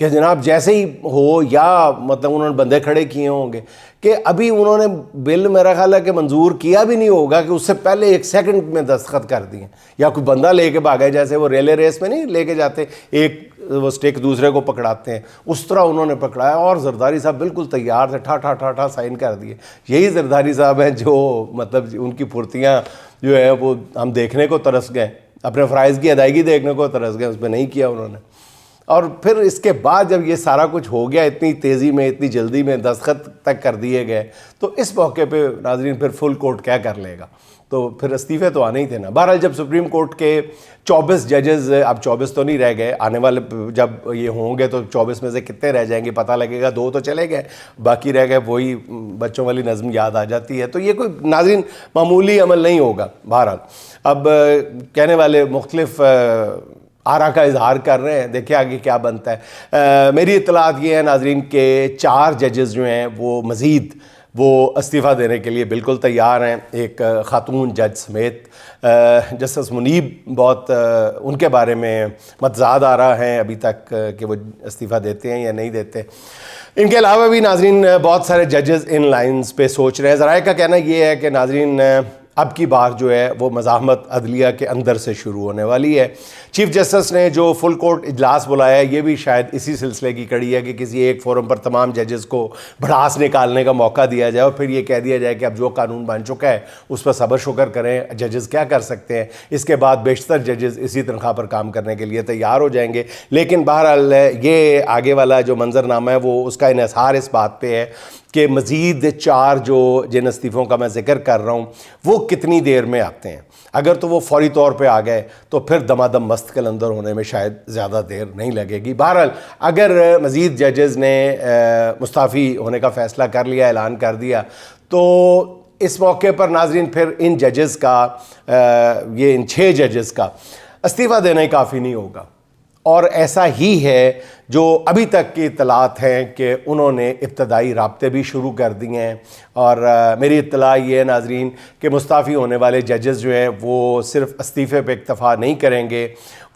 کہ جناب جیسے ہی ہو یا مطلب انہوں نے بندے کھڑے کیے ہوں گے کہ ابھی انہوں نے بل میرا خیال ہے کہ منظور کیا بھی نہیں ہوگا کہ اس سے پہلے 1 سیکنڈ میں دستخط کر دیے، یا کوئی بندہ لے کے بھاگے، جیسے وہ ریلے ریس میں نہیں لے کے جاتے ایک وہ سٹیک دوسرے کو پکڑاتے ہیں، اس طرح انہوں نے پکڑایا اور زرداری صاحب بالکل تیار تھے، ٹھا ٹھا ٹھا ٹھا سائن کر دیے۔ یہی زرداری صاحب ہیں جو مطلب ان کی پھرتیاں جو ہے وہ ہم دیکھنے کو ترس گئے، اپنے فرائض کی ادائیگی دیکھنے کو ترس گئے، اس پہ نہیں کیا انہوں نے۔ اور پھر اس کے بعد جب یہ سارا کچھ ہو گیا، اتنی تیزی میں اتنی جلدی میں دستخط تک کر دیے گئے، تو اس موقع پہ ناظرین پھر فل کورٹ کیا کر لے گا؟ تو پھر استعفے تو آنے ہی تھے نا۔ بہرحال جب سپریم کورٹ کے 24 ججز، اب 24 تو نہیں رہ گئے، آنے والے جب یہ ہوں گے تو 24 میں سے کتنے رہ جائیں گے پتہ لگے گا، 2 تو چلے گئے، باقی رہ گئے، وہی بچوں والی نظم یاد آ جاتی ہے۔ تو یہ کوئی ناظرین معمولی عمل نہیں ہوگا۔ بہرحال اب کہنے والے مختلف آرا کا اظہار کر رہے ہیں، دیکھیں آگے کیا بنتا ہے۔ میری اطلاعات یہ ہے ناظرین کہ 4 ججز جو ہیں وہ مزید وہ استعفیٰ دینے کے لیے بالکل تیار ہیں، ایک خاتون جج سمیت۔ جسٹس منیب بہت ان کے بارے میں متضاد آ رہا ہیں ابھی تک کہ وہ استعفیٰ دیتے ہیں یا نہیں دیتے۔ ان کے علاوہ بھی ناظرین بہت سارے ججز ان لائنز پہ سوچ رہے ہیں۔ ذرائع کا کہنا یہ ہے کہ ناظرین اب کی بار جو ہے وہ مزاحمت عدلیہ کے اندر سے شروع ہونے والی ہے۔ چیف جسٹس نے جو فل کورٹ اجلاس بلایا ہے، یہ بھی شاید اسی سلسلے کی کڑی ہے کہ کسی ایک فورم پر تمام ججز کو بھڑاس نکالنے کا موقع دیا جائے اور پھر یہ کہہ دیا جائے کہ اب جو قانون بن چکا ہے اس پر صبر شکر کریں، ججز کیا کر سکتے ہیں۔ اس کے بعد بیشتر ججز اسی تنخواہ پر کام کرنے کے لیے تیار ہو جائیں گے۔ لیکن بہرحال یہ آگے والا جو منظرنامہ ہے وہ اس کا انحصار اس بات پہ ہے کہ مزید 4 جو جن استعفوں کا میں ذکر کر رہا ہوں وہ کتنی دیر میں آتے ہیں۔ اگر تو وہ فوری طور پہ آ گئے تو پھر دمادم مست کلندر ہونے میں شاید زیادہ دیر نہیں لگے گی۔ بہرحال اگر مزید ججز نے مستعفی ہونے کا فیصلہ کر لیا، اعلان کر دیا، تو اس موقع پر ناظرین پھر ان ججز کا یہ ان 6 ججز کا استعفیٰ دینا ہی کافی نہیں ہوگا۔ اور ایسا ہی ہے جو ابھی تک کی اطلاعات ہیں کہ انہوں نے ابتدائی رابطے بھی شروع کر دیے ہیں۔ اور میری اطلاع یہ ہے ناظرین کہ مستعفی ہونے والے ججز جو ہیں وہ صرف استعفے پہ اکتفا نہیں کریں گے،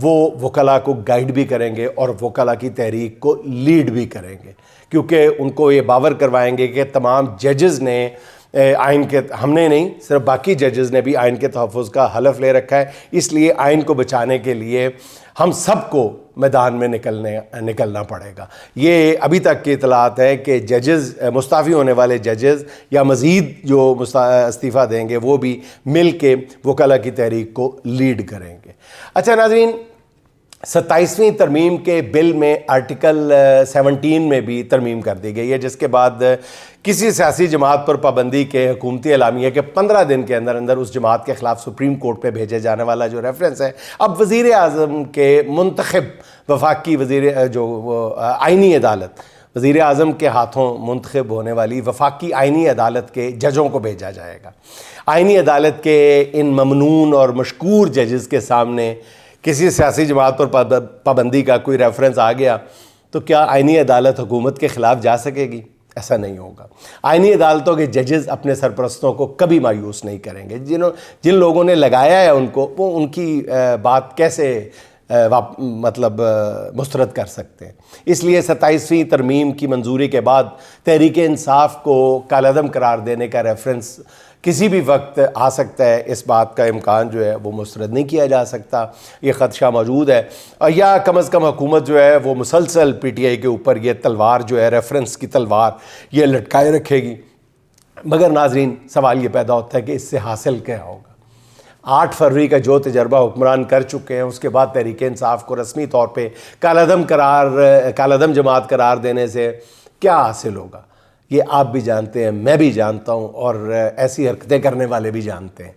وہ وکلاء کو گائیڈ بھی کریں گے اور وکلاء کی تحریک کو لیڈ بھی کریں گے، کیونکہ ان کو یہ باور کروائیں گے کہ تمام ججز نے آئین کے، ہم نے نہیں صرف باقی ججز نے بھی آئین کے تحفظ کا حلف لے رکھا ہے، اس لیے آئین کو بچانے کے لیے ہم سب کو میدان میں نکلنا پڑے گا۔ یہ ابھی تک کی اطلاعات ہے کہ ججز، مستعفی ہونے والے ججز یا مزید جو استعفیٰ دیں گے وہ بھی مل کے وکلاء کی تحریک کو لیڈ کریں گے۔ اچھا ناظرین، 27ویں ترمیم کے بل میں آرٹیکل 17 میں بھی ترمیم کر دی گئی ہے، جس کے بعد کسی سیاسی جماعت پر پابندی کے حکومتی اعلامیہ کے 15 دن کے اندر اندر اس جماعت کے خلاف سپریم کورٹ پہ بھیجے جانے والا جو ریفرنس ہے، اب وزیر اعظم کے منتخب وفاقی وزیر جو آئینی عدالت، وزیر اعظم کے ہاتھوں منتخب ہونے والی وفاقی آئینی عدالت کے ججوں کو بھیجا جائے گا۔ آئینی عدالت کے ان ممنون اور مشکور ججز کے سامنے کسی سیاسی جماعت پر پابندی کا کوئی ریفرنس آ گیا تو کیا آئینی عدالت حکومت کے خلاف جا سکے گی؟ ایسا نہیں ہوگا۔ آئینی عدالتوں کے ججز اپنے سرپرستوں کو کبھی مایوس نہیں کریں گے۔ جن لوگوں نے لگایا ہے ان کو، وہ ان کی بات کیسے مطلب مسترد کر سکتے ہیں۔ اس لیے 27ویں ترمیم کی منظوری کے بعد تحریک انصاف کو کالعدم قرار دینے کا ریفرنس کسی بھی وقت آ سکتا ہے، اس بات کا امکان جو ہے وہ مسترد نہیں کیا جا سکتا، یہ خدشہ موجود ہے۔ اور یا کم از کم حکومت جو ہے وہ مسلسل پی ٹی آئی کے اوپر یہ تلوار جو ہے، ریفرنس کی تلوار، یہ لٹکائے رکھے گی۔ مگر ناظرین سوال یہ پیدا ہوتا ہے کہ اس سے حاصل کیا ہوگا؟ 8 فروری کا جو تجربہ حکمران کر چکے ہیں، اس کے بعد تحریک انصاف کو رسمی طور پہ کالعدم جماعت قرار دینے سے کیا حاصل ہوگا؟ یہ آپ بھی جانتے ہیں، میں بھی جانتا ہوں، اور ایسی حرکتیں کرنے والے بھی جانتے ہیں۔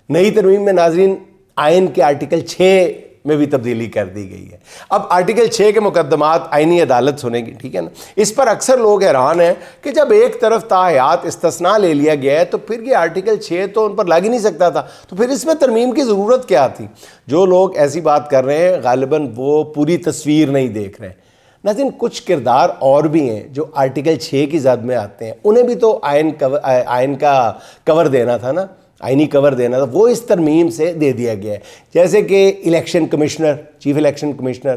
نئی ترمیم میں ناظرین آئین کے آرٹیکل 6 میں بھی تبدیلی کر دی گئی ہے۔ اب آرٹیکل 6 کے مقدمات آئینی عدالت سنے گی، ٹھیک ہے نا؟ اس پر اکثر لوگ حیران ہیں کہ جب ایک طرف تاحیات استثناء لے لیا گیا ہے تو پھر یہ آرٹیکل 6 تو ان پر لگ ہی نہیں سکتا تھا، تو پھر اس میں ترمیم کی ضرورت کیا تھی؟ جو لوگ ایسی بات کر رہے ہیں غالباً وہ پوری تصویر نہیں دیکھ رہے ہیں۔ ناظرین کچھ کردار اور بھی ہیں جو آرٹیکل 6 کی زد میں آتے ہیں، انہیں بھی تو آئین کا کور دینا تھا نا، آئینی کور دینا تھا، وہ اس ترمیم سے دے دیا گیا ہے۔ جیسے کہ election commissioner, chief election commissioner,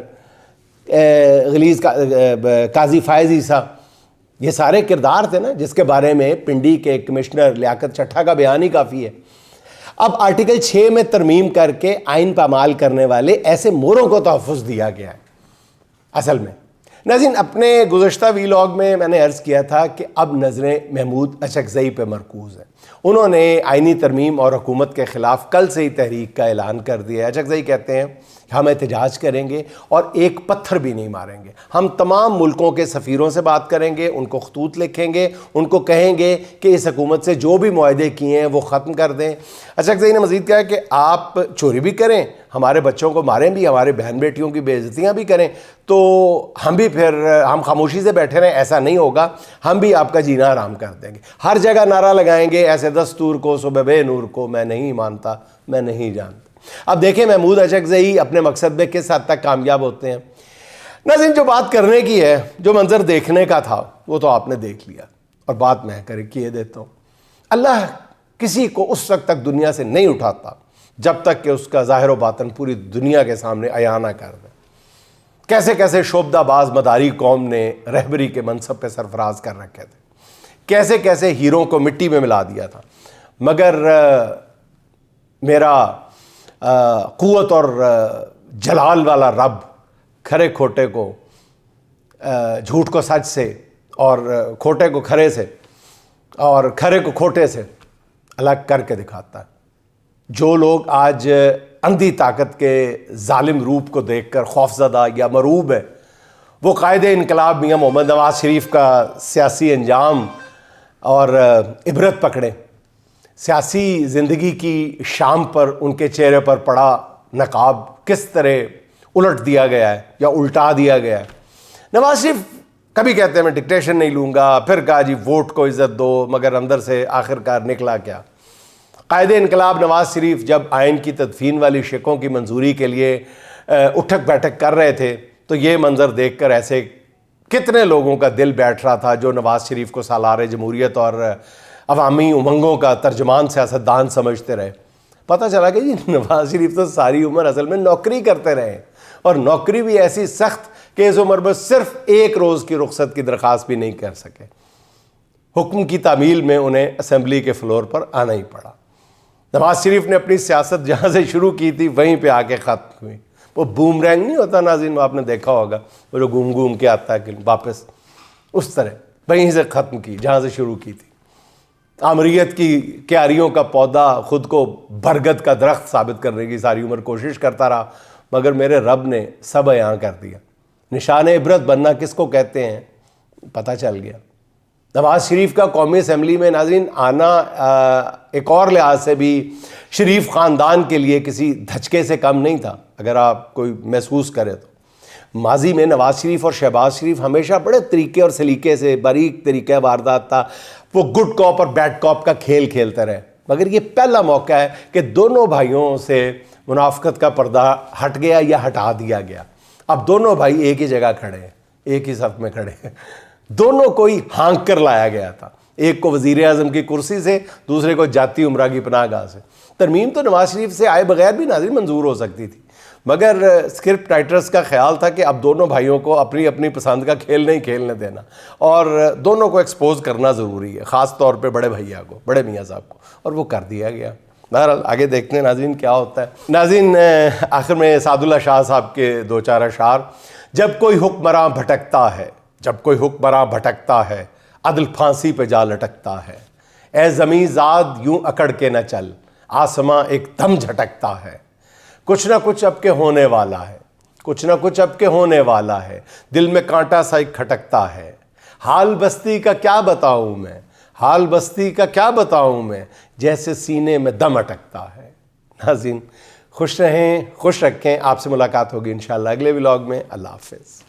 غلیظ قاضی فائز عیسیٰ، یہ سارے کردار تھے نا جس کے بارے میں پنڈی کے کمشنر لیاقت چٹھا کا بیان ہی کافی ہے۔ اب آرٹیکل 6 میں ترمیم کر کے آئین پامال کرنے والے ایسے موروں کو تحفظ دیا گیا ہے۔ اصل میں ناظرین، اپنے گزشتہ ویلاگ میں نے عرض کیا تھا کہ اب نظریں محمود اچکزئی پہ مرکوز ہیں۔ انہوں نے آئینی ترمیم اور حکومت کے خلاف کل سے ہی تحریک کا اعلان کر دیا ہے۔ اچکزئی کہتے ہیں ہم احتجاج کریں گے اور ایک پتھر بھی نہیں ماریں گے، ہم تمام ملکوں کے سفیروں سے بات کریں گے، ان کو خطوط لکھیں گے، ان کو کہیں گے کہ اس حکومت سے جو بھی معاہدے کیے ہیں وہ ختم کر دیں۔ اچکزئی نے مزید کہا کہ آپ چوری بھی کریں، ہمارے بچوں کو ماریں بھی، ہمارے بہن بیٹیوں کی بے عزتیاں بھی کریں، تو ہم خاموشی سے بیٹھے رہیں، ایسا نہیں ہوگا، ہم بھی آپ کا جینا حرام کر دیں گے۔ ہر جگہ نعرہ لگائیں گے ایسے دستور کو صبح بے نور کو میں نہیں مانتا، میں نہیں جانتا۔ اب دیکھیں محمود اچکزئی اپنے مقصد میں کس حد تک کامیاب ہوتے ہیں۔ ناظرین، جو بات کرنے کی ہے، جو منظر دیکھنے کا تھا وہ تو آپ نے دیکھ لیا، اور بات میں کیے دیتا ہوں۔ اللہ کسی کو اس وقت تک دنیا سے نہیں اٹھاتا جب تک کہ اس کا ظاہر و باطن پوری دنیا کے سامنے عیاں نہ کر دے۔ کیسے کیسے شعبدہ باز مداری قوم نے رہبری کے منصب پہ سرفراز کر رکھے تھے، کیسے کیسے ہیروں کو مٹی میں ملا دیا تھا، مگر میرا قوت اور جلال والا رب کھرے کھوٹے کو، جھوٹ کو سچ سے، اور کھوٹے کو کھرے سے، اور کھرے کو کھوٹے سے الگ کر کے دکھاتا ہے۔ جو لوگ آج اندھی طاقت کے ظالم روپ کو دیکھ کر خوفزدہ یا مرعوب ہے، وہ قائد انقلاب میاں محمد نواز شریف کا سیاسی انجام اور عبرت پکڑیں۔ سیاسی زندگی کی شام پر ان کے چہرے پر پڑا نقاب کس طرح الٹ دیا گیا ہے یا الٹا دیا گیا ہے۔ نواز شریف کبھی کہتے ہیں میں ڈکٹیشن نہیں لوں گا، پھر کہا جی ووٹ کو عزت دو، مگر اندر سے آخر کار نکلا کیا؟ قائد انقلاب نواز شریف جب آئین کی تدفین والی شقوں کی منظوری کے لیے اٹھک بیٹھک کر رہے تھے تو یہ منظر دیکھ کر ایسے کتنے لوگوں کا دل بیٹھ رہا تھا جو نواز شریف کو سالار جمہوریت اور عوامی امنگوں کا ترجمان سیاستدان سمجھتے رہے۔ پتہ چلا کہ جی نواز شریف تو ساری عمر اصل میں نوکری کرتے رہے، اور نوکری بھی ایسی سخت کہ اس عمر میں صرف ایک روز کی رخصت کی درخواست بھی نہیں کر سکے۔ حکم کی تعمیل میں انہیں اسمبلی کے فلور پر آنا ہی پڑا۔ نواز شریف نے اپنی سیاست جہاں سے شروع کی تھی وہیں پہ آ کے ختم ہوئی۔ وہ بوم رینگ نہیں ہوتا ناظرین، وہ آپ نے دیکھا ہوگا، وہ جو گھوم گھوم کے آتا ہے کہ واپس، اس طرح وہیں سے ختم کی جہاں سے شروع کی تھی۔ آمریت کی کیاریوں کا پودا خود کو برگد کا درخت ثابت کرنے کی ساری عمر کوشش کرتا رہا، مگر میرے رب نے سب عیاں کر دیا۔ نشان عبرت بننا کس کو کہتے ہیں پتہ چل گیا۔ نواز شریف کا قومی اسمبلی میں ناظرین آنا ایک اور لحاظ سے بھی شریف خاندان کے لیے کسی دھچکے سے کم نہیں تھا، اگر آپ کوئی محسوس کرے تو۔ ماضی میں نواز شریف اور شہباز شریف ہمیشہ بڑے طریقے اور سلیقے سے باریک طریقہ واردات تھا، وہ گڈ کاپ اور بیڈ کاپ کا کھیل کھیلتے رہے، مگر یہ پہلا موقع ہے کہ دونوں بھائیوں سے منافقت کا پردہ ہٹ گیا یا ہٹا دیا گیا۔ اب دونوں بھائی ایک ہی جگہ کھڑے ہیں، ایک ہی صف میں کھڑے ہیں، دونوں کو ہی ہانک کر لایا گیا تھا، ایک کو وزیر اعظم کی کرسی سے، دوسرے کو جاتی عمرہ کی پناہ گاہ سے۔ ترمیم تو نواز شریف سے آئے بغیر بھی ناظرین منظور ہو سکتی تھی، مگر اسکرپٹ رائٹرز کا خیال تھا کہ اب دونوں بھائیوں کو اپنی اپنی پسند کا کھیل نہیں کھیلنے دینا، اور دونوں کو ایکسپوز کرنا ضروری ہے، خاص طور پہ بڑے بھیا کو، بڑے میاں صاحب کو، اور وہ کر دیا گیا۔ بہرحال آگے دیکھتے ہیں ناظرین کیا ہوتا ہے۔ ناظرین آخر میں سعد اللہ شاہ صاحب کے دو چار اشعار: جب کوئی حکمراں بھٹکتا ہے، جب کوئی حکمراں بھٹکتا ہے، عدل پھانسی پہ جا لٹکتا ہے، اے زمیں زاد یوں اکڑ کے نہ چل، آسماں ایک دم جھٹکتا ہے، کچھ نہ کچھ اب کے ہونے والا ہے، کچھ نہ کچھ اب کے ہونے والا ہے، دل میں کانٹا سا ایک کھٹکتا ہے، حال بستی کا کیا بتاؤں میں، حال بستی کا کیا بتاؤں میں، جیسے سینے میں دم اٹکتا ہے۔ ناظرین خوش رہیں، خوش رکھیں، آپ سے ملاقات ہوگی انشاءاللہ اگلے ولاگ میں۔ اللہ حافظ۔